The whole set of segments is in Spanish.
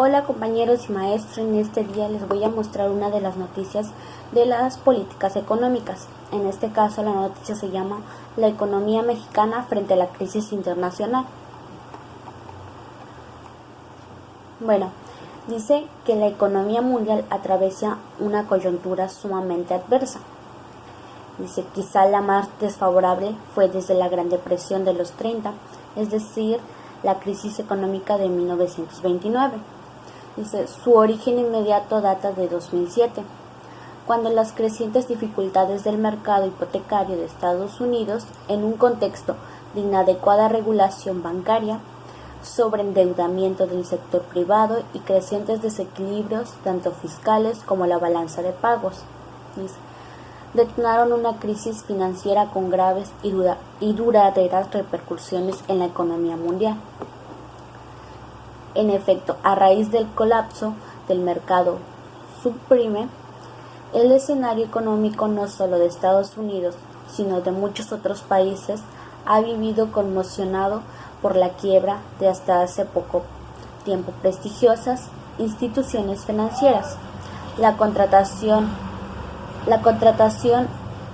Hola compañeros y maestros, en este día les voy a mostrar una de las noticias de las políticas económicas. En este caso la noticia se llama La economía mexicana frente a la crisis internacional. Bueno, dice que la economía mundial atraviesa una coyuntura sumamente adversa. Dice, quizá la más desfavorable fue desde la Gran Depresión de los 30, es decir, la crisis económica de 1929. Dice, su origen inmediato data de 2007, cuando las crecientes dificultades del mercado hipotecario de Estados Unidos, en un contexto de inadecuada regulación bancaria, sobreendeudamiento del sector privado y crecientes desequilibrios tanto fiscales como la balanza de pagos, dice, detonaron una crisis financiera con graves y duraderas repercusiones en la economía mundial. En efecto, a raíz del colapso del mercado subprime, el escenario económico no solo de Estados Unidos, sino de muchos otros países ha vivido conmocionado por la quiebra de hasta hace poco tiempo prestigiosas instituciones financieras, la contratación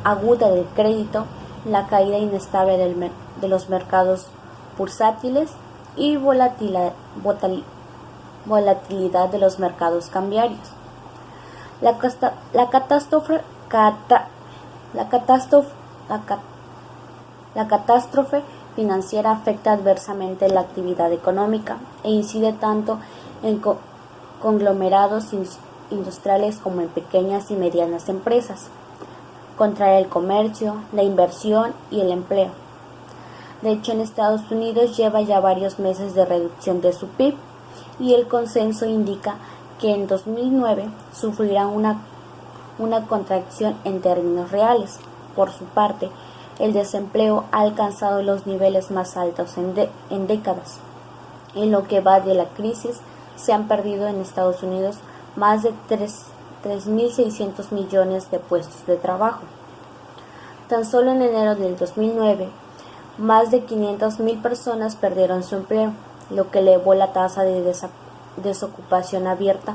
aguda del crédito, la caída inestable de los mercados bursátiles y volatilidad de los mercados cambiarios. La catástrofe financiera afecta adversamente la actividad económica e incide tanto en conglomerados industriales como en pequeñas y medianas empresas, contrae el comercio, la inversión y el empleo. De hecho, en Estados Unidos lleva ya varios meses de reducción de su PIB y el consenso indica que en 2009 sufrirá una contracción en términos reales. Por su parte, el desempleo ha alcanzado los niveles más altos en décadas. En lo que va de la crisis, se han perdido en Estados Unidos más de 3.600 millones de puestos de trabajo. Tan solo en enero del 2009, más de 500.000 personas perdieron su empleo, lo que elevó la tasa de desocupación abierta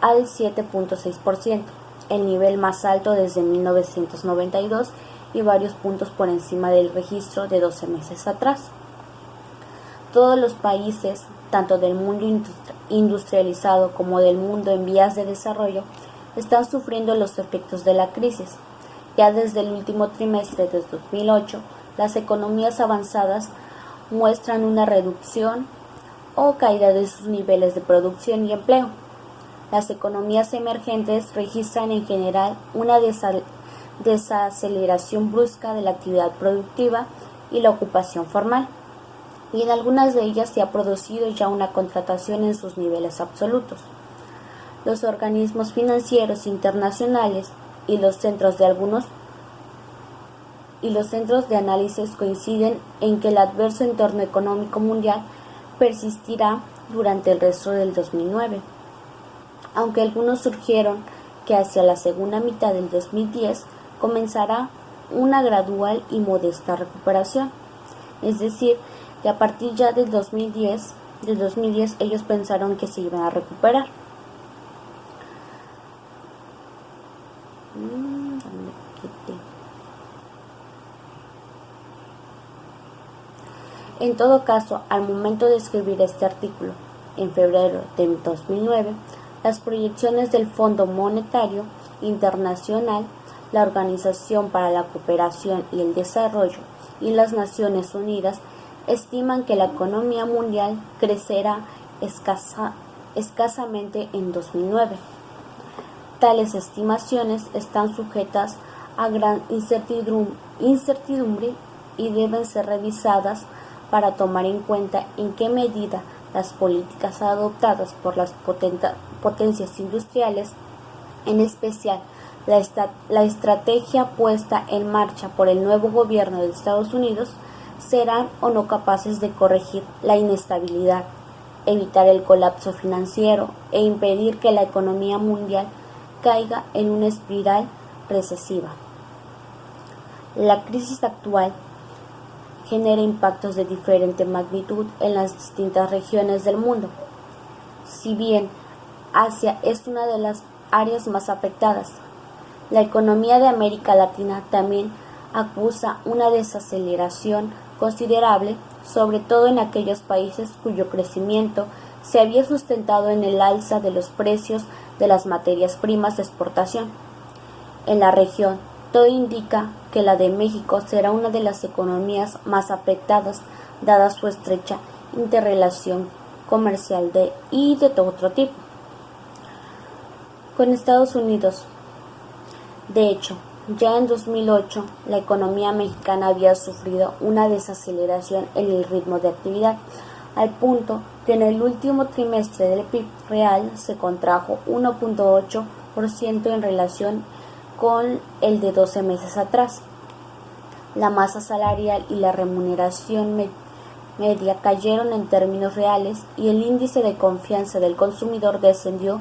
al 7.6%, el nivel más alto desde 1992 y varios puntos por encima del registro de 12 meses atrás. Todos los países, tanto del mundo industrializado como del mundo en vías de desarrollo, están sufriendo los efectos de la crisis. Ya desde el último trimestre de 2008, las economías avanzadas muestran una reducción o caída de sus niveles de producción y empleo. Las economías emergentes registran en general una desaceleración brusca de la actividad productiva y la ocupación formal, y en algunas de ellas se ha producido ya una contracción en sus niveles absolutos. Los organismos financieros internacionales y los centros de análisis coinciden en que el adverso entorno económico mundial persistirá durante el resto del 2009, aunque algunos surgieron que hacia la segunda mitad del 2010 comenzará una gradual y modesta recuperación. Es decir, que a partir ya del 2010 ellos pensaron que se iban a recuperar. En todo caso, al momento de escribir este artículo, en febrero de 2009, las proyecciones del Fondo Monetario Internacional, la Organización para la Cooperación y el Desarrollo y las Naciones Unidas estiman que la economía mundial crecerá escasamente en 2009. Tales estimaciones están sujetas a gran incertidumbre y deben ser revisadas para tomar en cuenta en qué medida las políticas adoptadas por las potencias industriales, en especial la estrategia puesta en marcha por el nuevo gobierno de Estados Unidos, serán o no capaces de corregir la inestabilidad, evitar el colapso financiero e impedir que la economía mundial caiga en una espiral recesiva. La crisis actual genera impactos de diferente magnitud en las distintas regiones del mundo. Si bien Asia es una de las áreas más afectadas, la economía de América Latina también acusa una desaceleración considerable, sobre todo en aquellos países cuyo crecimiento se había sustentado en el alza de los precios de las materias primas de exportación. En la región, todo indica que la de México será una de las economías más afectadas, dada su estrecha interrelación comercial y de todo otro tipo con Estados Unidos. De hecho, ya en 2008, la economía mexicana había sufrido una desaceleración en el ritmo de actividad, al punto que en el último trimestre del PIB real se contrajo 1.8% en relación con el de 12 meses atrás. La masa salarial y la remuneración media cayeron en términos reales y el índice de confianza del consumidor descendió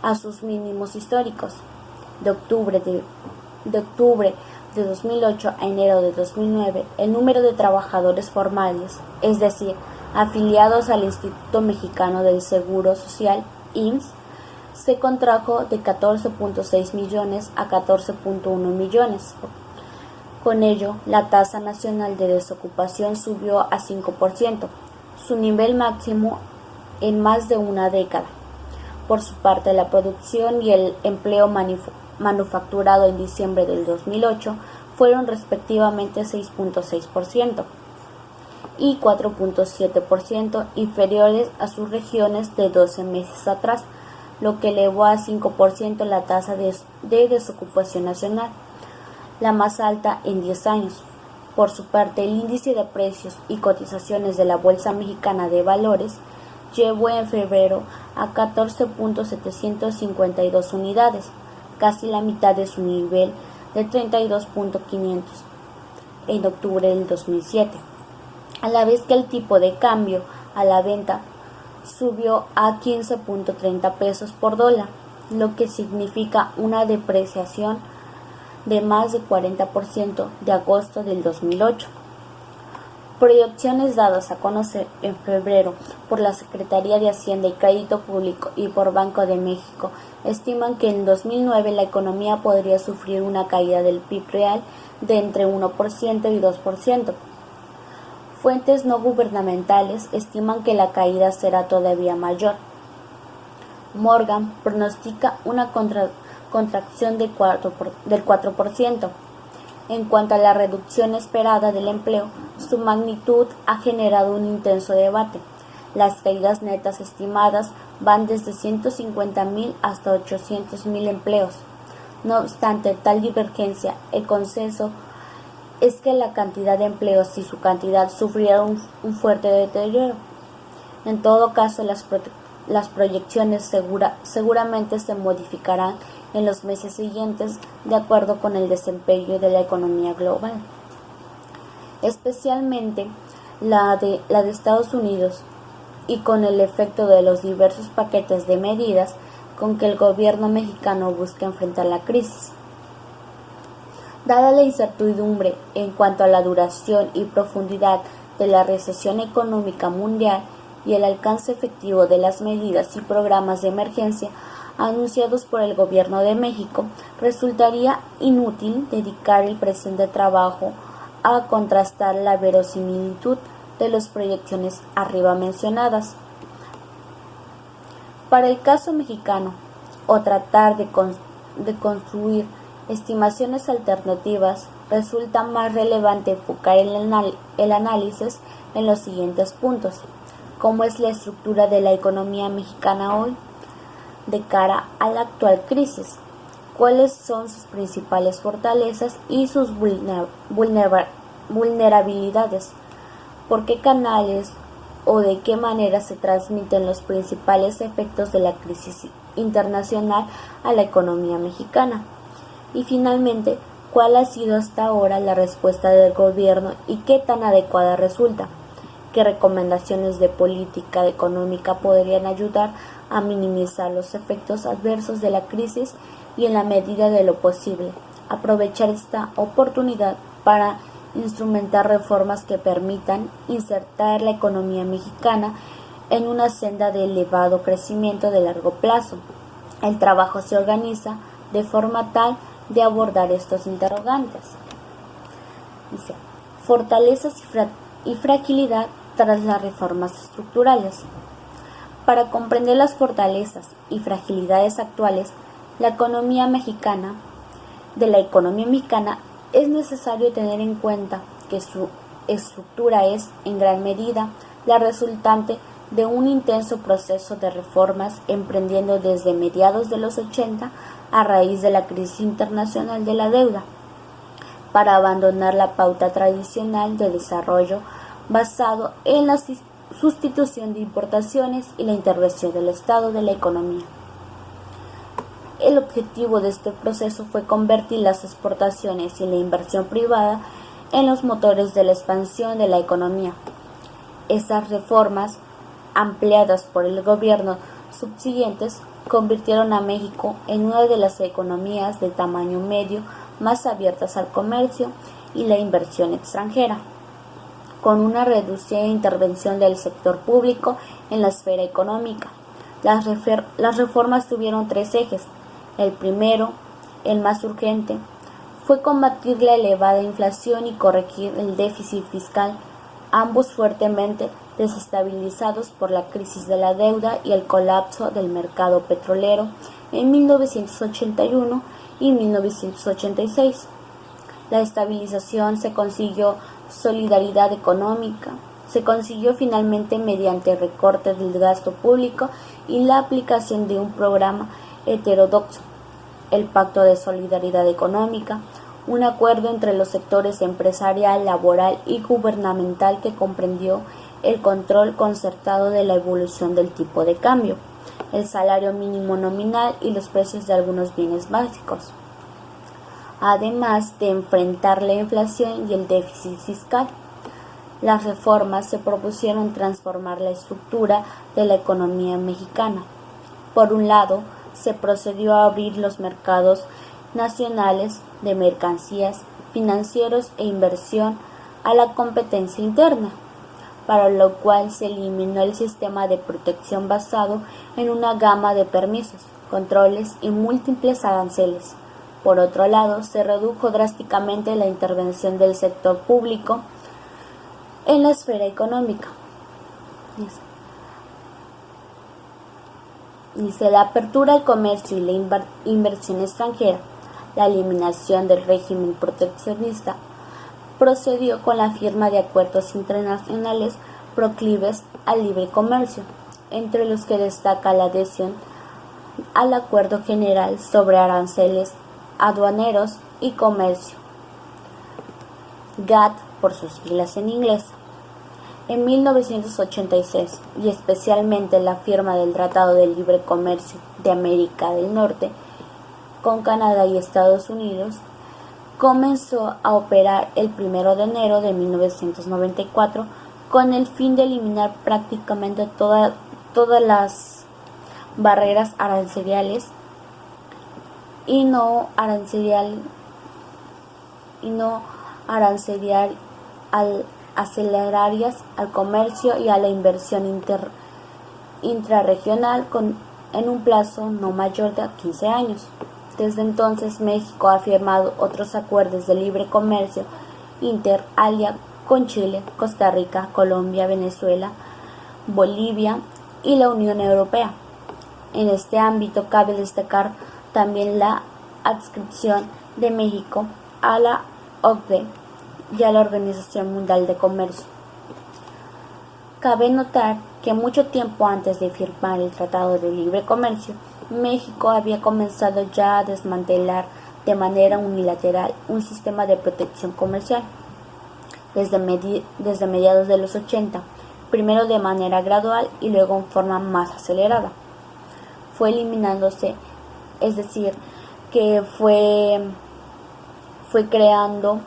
a sus mínimos históricos. De octubre de 2008 a enero de 2009, el número de trabajadores formales, es decir, afiliados al Instituto Mexicano del Seguro Social, IMSS, se contrajo de 14.6 millones a 14.1 millones. Con ello, la tasa nacional de desocupación subió a 5%, su nivel máximo en más de una década. Por su parte, la producción y el empleo manufacturado en diciembre del 2008 fueron respectivamente 6.6% y 4.7% inferiores a sus regiones de 12 meses atrás, lo que elevó a 5% la tasa de desocupación nacional, la más alta en 10 años. Por su parte, el índice de precios y cotizaciones de la Bolsa Mexicana de Valores llevó en febrero a 14.752 unidades, casi la mitad de su nivel de 32.500 en octubre del 2007, a la vez que el tipo de cambio a la venta subió a 15.30 pesos por dólar, lo que significa una depreciación de más de 40% de agosto del 2008. Proyecciones dadas a conocer en febrero por la Secretaría de Hacienda y Crédito Público y por Banco de México estiman que en 2009 la economía podría sufrir una caída del PIB real de entre 1% y 2%. Fuentes no gubernamentales estiman que la caída será todavía mayor. Morgan pronostica una contracción del 4%. En cuanto a la reducción esperada del empleo, su magnitud ha generado un intenso debate. Las caídas netas estimadas van desde 150.000 hasta 800.000 empleos. No obstante tal divergencia, el consenso es que la cantidad de empleos y su cantidad sufrieron un fuerte deterioro. En todo caso, las proyecciones seguramente se modificarán en los meses siguientes de acuerdo con el desempeño de la economía global, especialmente la de Estados Unidos, y con el efecto de los diversos paquetes de medidas con que el gobierno mexicano busca enfrentar la crisis. Dada la incertidumbre en cuanto a la duración y profundidad de la recesión económica mundial y el alcance efectivo de las medidas y programas de emergencia anunciados por el Gobierno de México, resultaría inútil dedicar el presente trabajo a contrastar la verosimilitud de las proyecciones arriba mencionadas. Para el caso mexicano, o tratar de construir estimaciones alternativas, resulta más relevante enfocar el análisis en los siguientes puntos: cómo es la estructura de la economía mexicana hoy de cara a la actual crisis, cuáles son sus principales fortalezas y sus vulnerabilidades, por qué canales o de qué manera se transmiten los principales efectos de la crisis internacional a la economía mexicana, y finalmente cuál ha sido hasta ahora la respuesta del gobierno y qué tan adecuada resulta. ¿Qué recomendaciones de política económica podrían ayudar a minimizar los efectos adversos de la crisis y, en la medida de lo posible, aprovechar esta oportunidad para instrumentar reformas que permitan insertar la economía mexicana en una senda de elevado crecimiento de largo plazo. El trabajo se organiza de forma tal de abordar estos interrogantes. Dice, fortalezas y fragilidad tras las reformas estructurales. Para comprender las fortalezas y fragilidades actuales de la economía mexicana, es necesario tener en cuenta que su estructura es, en gran medida, la resultante de un intenso proceso de reformas emprendiendo desde mediados de los 80 a raíz de la crisis internacional de la deuda, para abandonar la pauta tradicional de desarrollo basado en la sustitución de importaciones y la intervención del Estado de la economía. El objetivo de este proceso fue convertir las exportaciones y la inversión privada en los motores de la expansión de la economía. Estas reformas, ampliadas por el gobierno subsiguientes, convirtieron a México en una de las economías de tamaño medio más abiertas al comercio y la inversión extranjera, con una reducida intervención del sector público en la esfera económica. Las reformas tuvieron tres ejes. El primero, el más urgente, fue combatir la elevada inflación y corregir el déficit fiscal, ambos fuertemente desestabilizados por la crisis de la deuda y el colapso del mercado petrolero en 1981 y 1986. La estabilización se consiguió solidaridad económica, se consiguió finalmente mediante recorte del gasto público y la aplicación de un programa heterodoxo, el Pacto de Solidaridad Económica, un acuerdo entre los sectores empresarial, laboral y gubernamental que comprendió el control concertado de la evolución del tipo de cambio, el salario mínimo nominal y los precios de algunos bienes básicos, además de enfrentar la inflación y el déficit fiscal. Las reformas se propusieron transformar la estructura de la economía mexicana. Por un lado, se procedió a abrir los mercados nacionales de mercancías, financieros e inversión a la competencia interna, para lo cual se eliminó el sistema de protección basado en una gama de permisos, controles y múltiples aranceles. Por otro lado, se redujo drásticamente la intervención del sector público en la esfera económica. Dice la apertura al comercio y la inversión extranjera, la eliminación del régimen proteccionista, procedió con la firma de acuerdos internacionales proclives al libre comercio, entre los que destaca la adhesión al Acuerdo General sobre Aranceles Aduaneros y Comercio, GATT por sus siglas en inglés. En 1986, y especialmente la firma del Tratado de Libre Comercio de América del Norte con Canadá y Estados Unidos, comenzó a operar el 1 de enero de 1994 con el fin de eliminar prácticamente todas las barreras arancelarias y no arancelarias al comercio y a la inversión intrarregional en un plazo no mayor de 15 años. Desde entonces, México ha firmado otros acuerdos de libre comercio inter alia con Chile, Costa Rica, Colombia, Venezuela, Bolivia y la Unión Europea. En este ámbito cabe destacar también la adscripción de México a la OCDE y a la Organización Mundial de Comercio. Cabe notar que mucho tiempo antes de firmar el Tratado de Libre Comercio, México había comenzado ya a desmantelar de manera unilateral un sistema de protección comercial. Desde mediados de los 80, primero de manera gradual y luego en forma más acelerada, fue eliminándose, es decir, que fue creando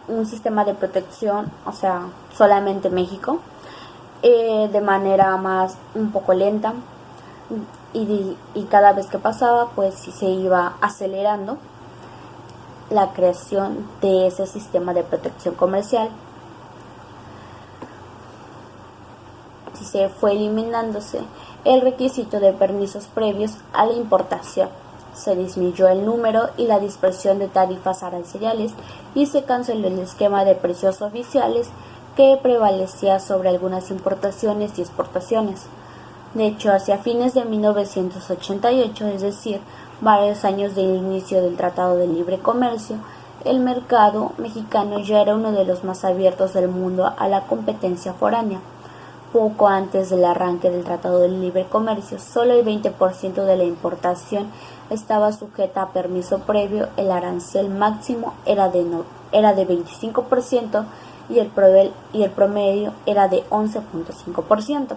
un sistema de protección, o sea, solamente México, de manera un poco lenta, y cada vez que pasaba, pues se iba acelerando la creación de ese sistema de protección comercial. se fue eliminándose el requisito de permisos previos a la importación. Se disminuyó el número y la dispersión de tarifas arancelarias y se canceló el esquema de precios oficiales que prevalecía sobre algunas importaciones y exportaciones. De hecho, hacia fines de 1988, es decir, varios años del inicio del Tratado de Libre Comercio, el mercado mexicano ya era uno de los más abiertos del mundo a la competencia foránea. Poco antes del arranque del Tratado de Libre Comercio, solo el 20% de la importación estaba sujeta a permiso previo, el arancel máximo era de 25% y el promedio era de 11.5%.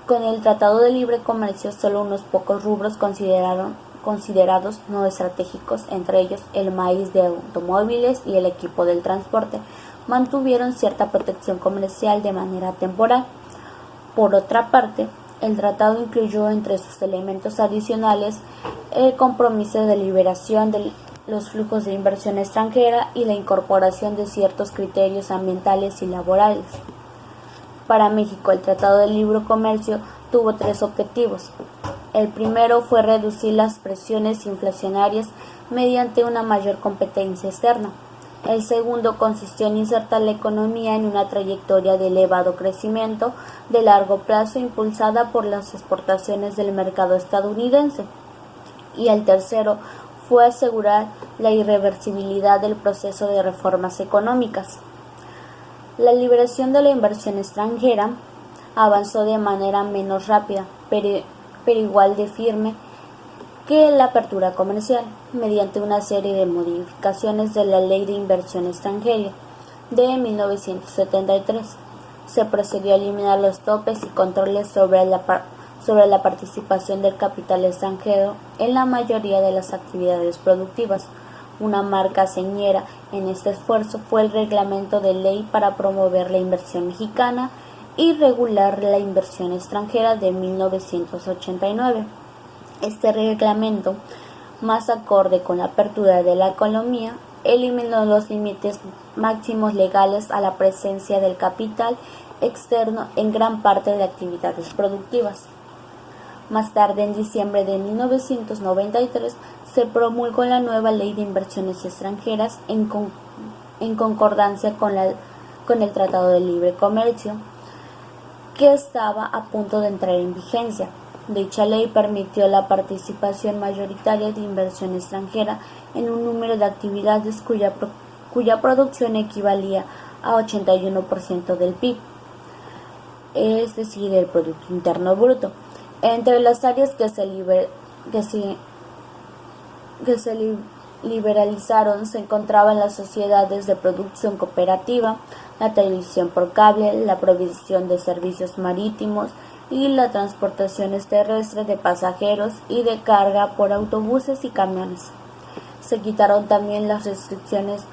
Con el Tratado de Libre Comercio, solo unos pocos rubros considerados no estratégicos, entre ellos el maíz de automóviles y el equipo del transporte, mantuvieron cierta protección comercial de manera temporal. Por otra parte, el tratado incluyó entre sus elementos adicionales el compromiso de liberación de los flujos de inversión extranjera y la incorporación de ciertos criterios ambientales y laborales. Para México, el Tratado de Libre Comercio tuvo tres objetivos. El primero fue reducir las presiones inflacionarias mediante una mayor competencia externa. El segundo consistió en insertar la economía en una trayectoria de elevado crecimiento de largo plazo impulsada por las exportaciones del mercado estadounidense. Y el tercero fue asegurar la irreversibilidad del proceso de reformas económicas. La liberación de la inversión extranjera avanzó de manera menos rápida, pero igual de firme que la apertura comercial, mediante una serie de modificaciones de la Ley de Inversión Extranjera de 1973. Se procedió a eliminar los topes y controles sobre la participación del capital extranjero en la mayoría de las actividades productivas. Una marca señera en este esfuerzo fue el Reglamento de Ley para promover la inversión mexicana y regular la inversión extranjera de 1989. Este reglamento, más acorde con la apertura de la economía, eliminó los límites máximos legales a la presencia del capital externo en gran parte de actividades productivas. Más tarde, en diciembre de 1993, se promulgó la nueva Ley de Inversiones Extranjeras en concordancia con el Tratado de Libre Comercio, que estaba a punto de entrar en vigencia. Dicha ley permitió la participación mayoritaria de inversión extranjera en un número de actividades cuya producción equivalía a 81% del PIB, es decir, el Producto Interno Bruto. Entre las áreas que se liberalizaron se encontraban las sociedades de producción cooperativa, la televisión por cable, la provisión de servicios marítimos y las transportaciones terrestres de pasajeros y de carga por autobuses y camiones. Se quitaron también las restricciones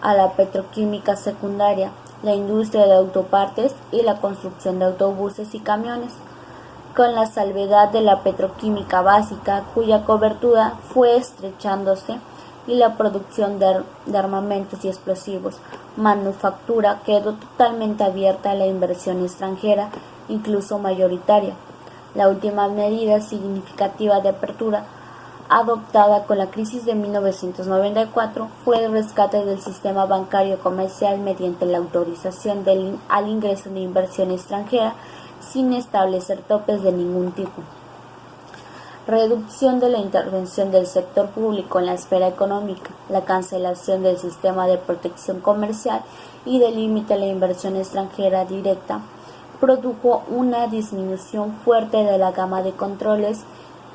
a la petroquímica secundaria, la industria de autopartes y la construcción de autobuses y camiones, con la salvedad de la petroquímica básica, cuya cobertura fue estrechándose, y la producción de armamentos y explosivos. Manufactura quedó totalmente abierta a la inversión extranjera, incluso mayoritaria. La última medida significativa de apertura adoptada con la crisis de 1994 fue el rescate del sistema bancario comercial mediante la autorización al ingreso de inversión extranjera sin establecer topes de ningún tipo. Reducción de la intervención del sector público en la esfera económica, la cancelación del sistema de protección comercial y del límite a la inversión extranjera directa produjo una disminución fuerte de la gama de controles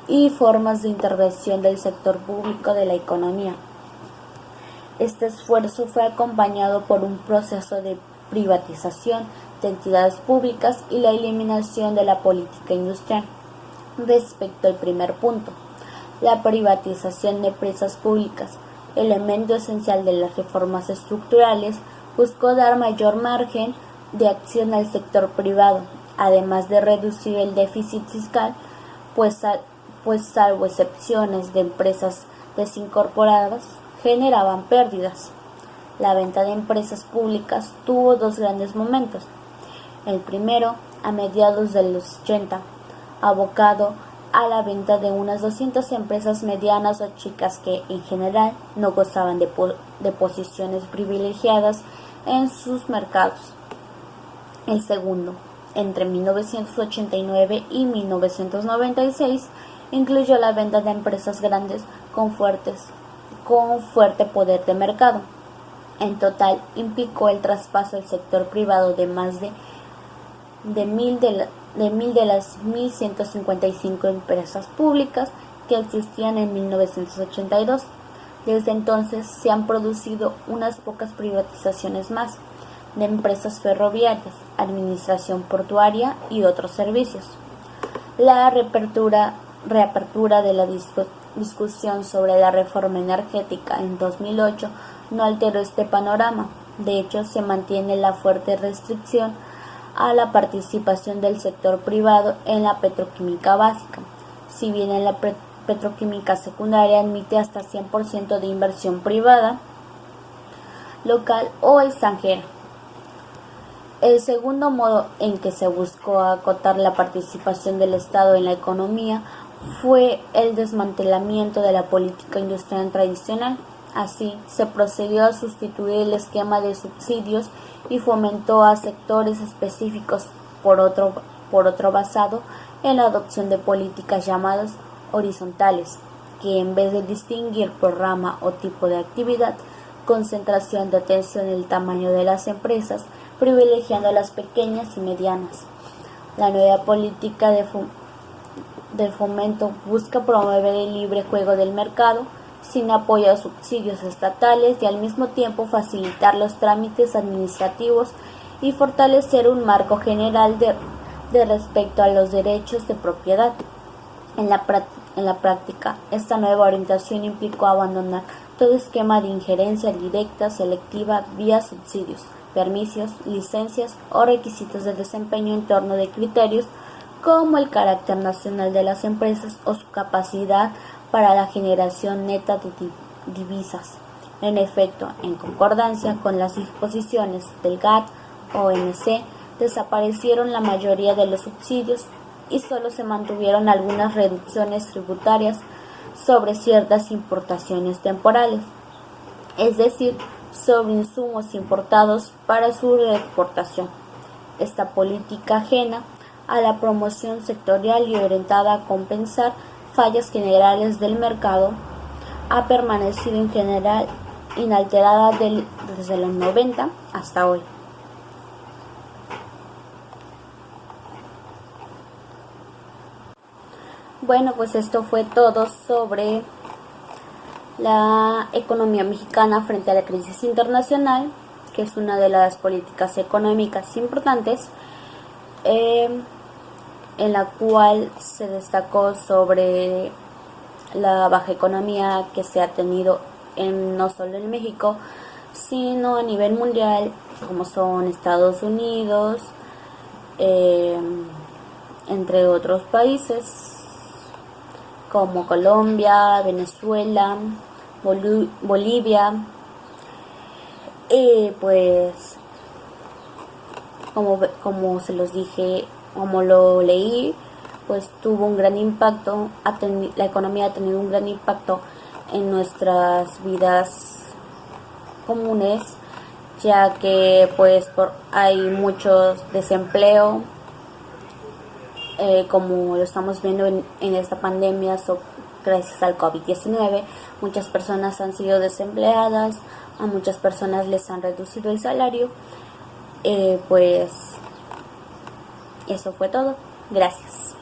y formas de intervención del sector público de la economía. Este esfuerzo fue acompañado por un proceso de privatización de entidades públicas y la eliminación de la política industrial. Respecto al primer punto, la privatización de empresas públicas, elemento esencial de las reformas estructurales, buscó dar mayor margen de acción al sector privado, además de reducir el déficit fiscal, pues salvo excepciones de empresas desincorporadas, generaban pérdidas. La venta de empresas públicas tuvo dos grandes momentos. El primero, a mediados de los 80, abocado a la venta de unas 200 empresas medianas o chicas que, en general, no gozaban de posiciones privilegiadas en sus mercados. El segundo, entre 1989 y 1996, incluyó la venta de empresas grandes con fuerte poder de mercado. En total, implicó el traspaso al sector privado de más de mil de las 1.155 empresas públicas que existían en 1982. Desde entonces se han producido unas pocas privatizaciones más de empresas ferroviarias, administración portuaria y otros servicios. La reapertura de la discusión sobre la reforma energética en 2008 no alteró este panorama. De hecho, se mantiene la fuerte restricción a la participación del sector privado en la petroquímica básica, si bien en la petroquímica secundaria admite hasta 100% de inversión privada, local o extranjera. El segundo modo en que se buscó acotar la participación del Estado en la economía fue el desmantelamiento de la política industrial tradicional. Así, se procedió a sustituir el esquema de subsidios y fomentó a sectores específicos por otro basado en la adopción de políticas llamadas horizontales, que en vez de distinguir por rama o tipo de actividad, concentración de atención en el tamaño de las empresas, privilegiando a las pequeñas y medianas. La nueva política del fomento busca promover el libre juego del mercado, sin apoyo a subsidios estatales y al mismo tiempo facilitar los trámites administrativos y fortalecer un marco general de respeto a los derechos de propiedad. En la práctica, esta nueva orientación implicó abandonar todo esquema de injerencia directa selectiva vía subsidios, permisos, licencias o requisitos de desempeño en torno de criterios como el carácter nacional de las empresas o su capacidad para la generación neta de divisas. En efecto, en concordancia con las disposiciones del GATT-OMC, desaparecieron la mayoría de los subsidios y solo se mantuvieron algunas reducciones tributarias sobre ciertas importaciones temporales, es decir, sobre insumos importados para su reexportación. Esta política ajena a la promoción sectorial y orientada a compensar fallas generales del mercado ha permanecido en general inalterada desde los 90 hasta hoy. Bueno, pues esto fue todo sobre la economía mexicana frente a la crisis internacional, que es una de las políticas económicas importantes, en la cual se destacó sobre la baja economía que se ha tenido no solo en México, sino a nivel mundial, como son Estados Unidos, entre otros países como Colombia, Venezuela, Bolivia, y pues como se los dije, como lo leí, pues tuvo un gran impacto, la economía ha tenido un gran impacto en nuestras vidas comunes, ya que pues hay mucho desempleo, como lo estamos viendo en esta pandemia, gracias al COVID-19, muchas personas han sido desempleadas, a muchas personas les han reducido el salario, pues eso fue todo. Gracias.